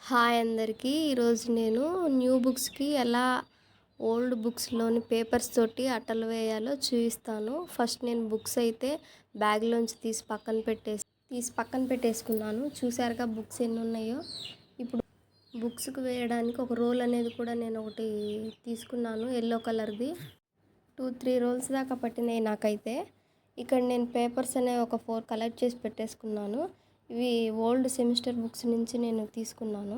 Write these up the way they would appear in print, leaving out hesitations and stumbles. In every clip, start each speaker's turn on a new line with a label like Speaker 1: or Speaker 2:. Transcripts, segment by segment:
Speaker 1: Hi అందరికీ. ఈరోజు నేను న్యూ బుక్స్‌కి ఎలా ఓల్డ్ బుక్స్‌లోని పేపర్స్ తోటి అట్టలు వేయాలో చూపిస్తాను. ఫస్ట్ నేను బుక్స్ అయితే బ్యాగ్‌లోంచి తీసి పక్కన పెట్టేసుకున్నాను. చూసారుగా బుక్స్ ఎన్ని ఉన్నాయో. ఇప్పుడు బుక్స్‌కి వేయడానికి ఒక రోల్ అనేది కూడా నేను ఒకటి తీసుకున్నాను, యెల్లో కలర్‌ది. 2-3 రోల్స్ దాకా పట్టినాయి నాకైతే. ఇక్కడ నేను పేపర్స్ అనేవి ఒక 4 కలెక్ట్ చేసి పెట్టేసుకున్నాను. ఇవి ఓల్డ్ సెమిస్టర్ బుక్స్ నుంచి నేను తీసుకున్నాను.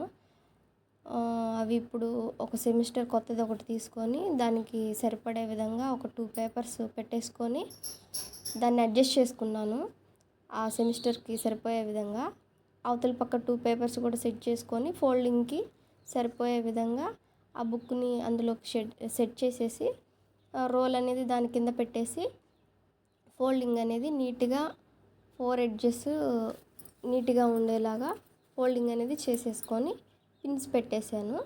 Speaker 1: అవి ఇప్పుడు ఒక సెమిస్టర్ కొత్తది ఒకటి తీసుకొని దానికి సరిపడే విధంగా ఒక 2 పేపర్స్ పెట్టేసుకొని దాన్ని అడ్జస్ట్ చేసుకున్నాను. ఆ సెమిస్టర్కి సరిపోయే విధంగా అవతల పక్క 2 పేపర్స్ కూడా సెట్ చేసుకొని ఫోల్డింగ్కి సరిపోయే విధంగా ఆ బుక్ని అందులోకి సెట్ చేసేసి రోల్ అనేది దాని కింద పెట్టేసి ఫోల్డింగ్ అనేది నీట్గా 4 ఎడ్జెస్ నీట్గా ఉండేలాగా ఫోల్డింగ్ అనేది చేసేసుకొని పిన్స్ పెట్టేశాను.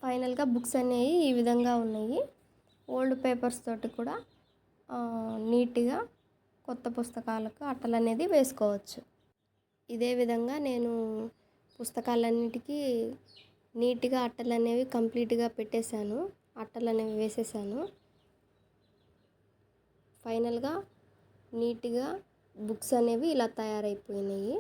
Speaker 1: ఫైనల్గా బుక్స్ అనేవి ఈ విధంగా ఉన్నాయి. ఓల్డ్ పేపర్స్ తోటి కూడా నీట్గా కొత్త పుస్తకాలకు అట్టలు అనేది వేసుకోవచ్చు. ఇదే విధంగా నేను పుస్తకాలన్నిటికీ నీట్గా అట్టలు అనేవి కంప్లీట్గా పెట్టేశాను, అట్టలు అనేవి వేసేసాను. ఫైనల్గా నీట్గా బుక్స్ అనేవి ఇలా తయారైపోయినాయి.